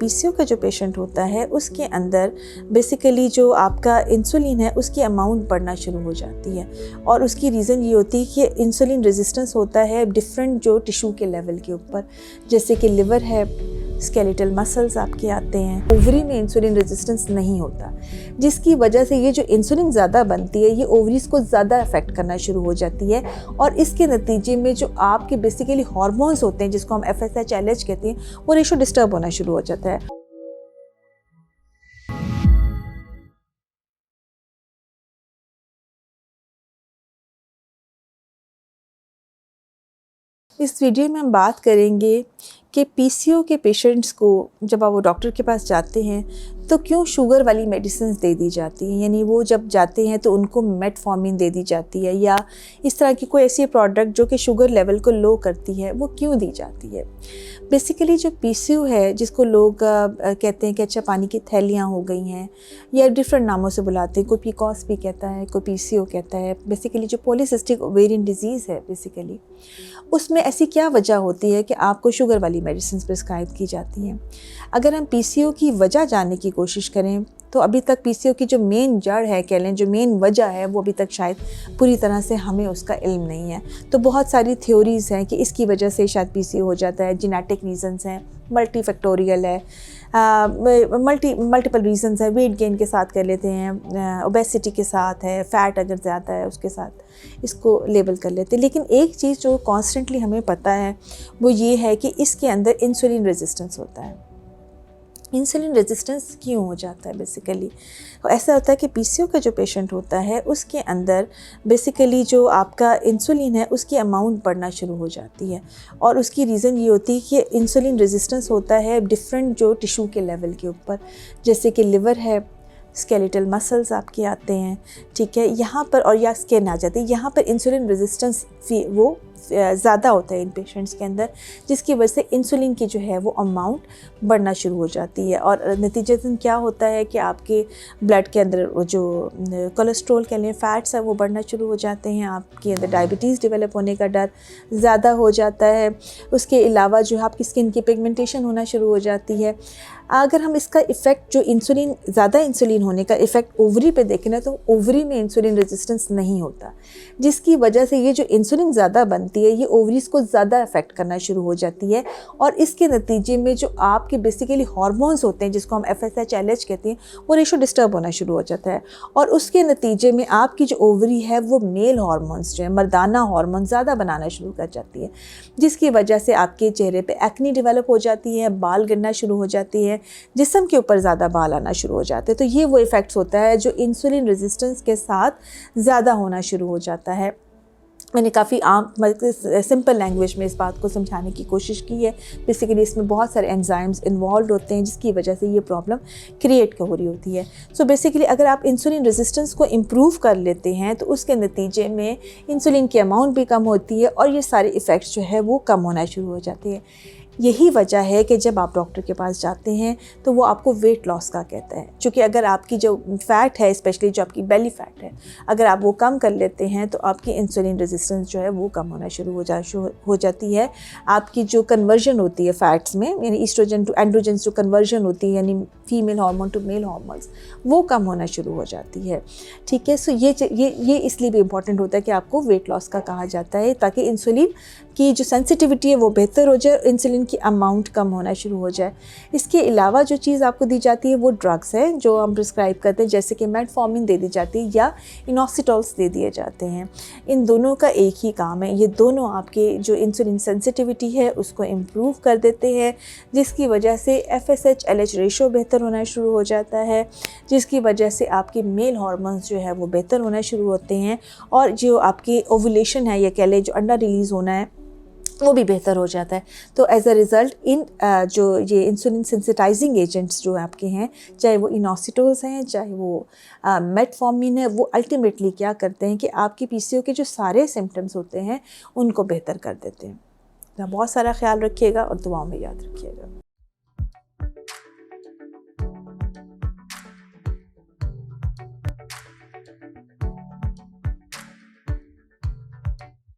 PCO का जो patient होता है उसके अंदर बेसिकली जो आपका इंसुलिन है उसकी अमाउंट बढ़ना शुरू हो जाती है और उसकी रीज़न ये होती है कि इंसुलिन रेजिस्टेंस होता है डिफरेंट जो टिश्यू के लेवल के ऊपर, जैसे कि लिवर है, स्केलेटल मसल्स आपके आते हैं। ओवरी में इंसुलिन रेजिस्टेंस नहीं होता, जिसकी वजह से ये जो इंसुलिन ज़्यादा बनती है ये ओवरीज को ज़्यादा अफेक्ट करना शुरू हो जाती है और इसके नतीजे में जो आपके बेसिकली हार्मोन्स होते हैं जिसको हम FSH LH कहते हैं वो रेशो डिस्टर्ब होना शुरू हो जाता है। इस वीडियो में हम बात करेंगे कि पीसीओ के पेशेंट्स को जब आप वो डॉक्टर के पास जाते हैं तो क्यों शुगर वाली मेडिसिन दे दी जाती हैं, यानी वो जब जाते हैं तो उनको मेटफॉर्मिन दे दी जाती है या इस तरह की कोई ऐसी प्रोडक्ट जो कि शुगर लेवल को लो करती है वो क्यों दी जाती है। बेसिकली जो पीसीओ है जिसको लोग कहते हैं कि अच्छा पानी की थैलियाँ हो गई हैं या डिफरेंट नामों से बुलाते हैं, कोई पीकॉस भी कहता है, कोई पीसीओ कहता है। बेसिकली जो पॉलीसिस्टिक ओवेरियन डिजीज़ है बेसिकली उसमें ऐसी क्या वजह होती है कि आपको शुगर वाली मेडिसिन प्रिस्क्राइब की जाती हैं। अगर हम पीसीओ की वजह जानने की कोशिश करें तो अभी तक पीसीओ की जो मेन जड़ है, कह लें जो मेन वजह है, वो अभी तक शायद पूरी तरह से हमें उसका इल्म नहीं है। तो बहुत सारी थ्योरीज़ हैं कि इसकी वजह से शायद पीसीओ हो जाता है, जेनेटिक रीजंस हैं, मल्टी फैक्टोरियल है, मल्टीपल रीजंस है, वेट गेन के साथ कर लेते हैं, ओबेसिटी के साथ है, फ़ैट अगर ज़्यादा है उसके साथ इसको लेबल कर लेते हैं। लेकिन एक चीज़ जो कॉन्स्टेंटली हमें पता है वो ये है कि इसके अंदर इंसुलिन रेजिस्टेंस होता है। इंसुलिन रेजिस्टेंस क्यों हो जाता है? बेसिकली ऐसा होता है कि पीसीओ का जो पेशेंट होता है उसके अंदर बेसिकली जो आपका इंसुलिन है उसकी अमाउंट बढ़ना शुरू हो जाती है और उसकी रीज़न ये होती है कि इंसुलिन रेजिस्टेंस होता है डिफरेंट जो टिश्यू के लेवल के ऊपर, जैसे कि लिवर है, स्केलेटल मसल्स आपके आते हैं, ठीक है, यहाँ पर, और या स्किन आ जाती है। यहाँ पर इंसुलिन रेजिस्टेंस वो ज़्यादा होता है इन पेशेंट्स के अंदर, जिसकी वजह से इंसुलिन की जो है वो अमाउंट बढ़ना शुरू हो जाती है और नतीजतन क्या होता है कि आपके ब्लड के अंदर वो जो कोलेस्ट्रॉल के लिए फ़ैट्स है वो बढ़ना शुरू हो जाते हैं, आपके अंदर डायबिटीज़ डेवलप होने का डर ज़्यादा हो जाता है। उसके अलावा जो है आपकी स्किन की पिगमेंटेशन होना शुरू हो जाती है। अगर हम इसका इफ़ेक्ट जो इंसुलिन ज़्यादा इंसुलिन होने का इफ़ेक्ट ओवरी पे देखें ना तो ओवरी में इंसुलिन रेजिस्टेंस नहीं होता, जिसकी वजह से ये जो इंसुलिन ज़्यादा बनती है ये ओवरीज को ज़्यादा अफेक्ट करना शुरू हो जाती है और इसके नतीजे में जो आपके बेसिकली हार्मोन्स होते हैं जिसको हम FSH LH कहते हैं वो रेशो डिस्टर्ब होना शुरू हो जाता है और उसके नतीजे में आपकी जो ओवरी है वो मेल हार्मोन्स जो है, मर्दाना हार्मोन ज़्यादा बनाना शुरू कर जाती है, जिसकी वजह से आपके चेहरे पे एक्ने डेवलप हो जाती है, बाल गिरना शुरू हो जाती है, जिस्म के ऊपर ज़्यादा बाल आना शुरू हो जाते हैं। तो ये वो इफ़ेक्ट्स होता है जो इंसुलिन रेजिस्टेंस के साथ ज़्यादा होना शुरू हो जाता है। मैंने काफ़ी आम सिंपल लैंग्वेज में इस बात को समझाने की कोशिश की है। बेसिकली इसमें बहुत सारे एंजाइम्स इन्वॉल्व होते हैं जिसकी वजह से ये प्रॉब्लम क्रिएट हो रही होती है। सो बेसिकली अगर आप इंसुलिन रेजिस्टेंस को इम्प्रूव कर लेते हैं तो उसके नतीजे में इंसुलिन की अमाउंट भी कम होती है और ये सारे इफ़ेक्ट्स जो है वो कम होना शुरू हो जाते हैं। यही वजह है कि जब आप डॉक्टर के पास जाते हैं तो वो आपको वेट लॉस का कहता है, क्योंकि अगर आपकी जो फ़ैट है, स्पेशली जो आपकी बेली फ़ैट है, अगर आप वो कम कर लेते हैं तो आपकी इंसुलिन रेजिस्टेंस जो है वो कम होना शुरू हो जाती है। आपकी जो कन्वर्जन होती है फ़ैट्स में, यानी ईस्ट्रोजन टू एंड्रोजन्स जो कन्वर्जन होती है, यानी female hormone to male hormones, वो कम होना शुरू हो जाती है, ठीक है। सो ये इसलिए भी इम्पॉर्टेंट होता है कि आपको वेट लॉस का कहा जाता है ताकि इंसुलिन की जो सेंसिटिविटी है वो बेहतर हो जाए, इंसुलिन की अमाउंट कम होना शुरू हो जाए। इसके अलावा जो चीज़ आपको दी जाती है वो ड्रग्स है जो हम प्रिस्क्राइब करते हैं, जैसे कि मेटफॉर्मिन दे दी जाती है या इनोसिटॉल्स दे दिए जाते हैं। इन दोनों का एक ही काम है, ये दोनों आपके जो इंसुलिन सेंसिटिविटी है उसको इम्प्रूव कर देते हैं, जिसकी वजह से FSH LH रेशो बेहतर होना शुरू हो जाता है, जिसकी वजह से आपके मेल हार्मोन्स जो है वो बेहतर होना शुरू होते हैं और जो आपकी ओवुलेशन है या कह लें जो अंडा रिलीज़ होना है वो भी बेहतर हो जाता है। तो एज अ रिज़ल्ट इन जो ये इंसुलिन सेंसिटाइजिंग एजेंट्स जो आपके हैं, चाहे वो इनोसिटोल्स हैं, चाहे वो मेटफॉर्मिन है, वो अल्टीमेटली क्या करते हैं कि आपकी पीसीओ के जो सारे सिम्टम्स होते हैं उनको बेहतर कर देते हैं। तो बहुत सारा ख्याल रखिएगा और दुआओं में याद रखिएगा।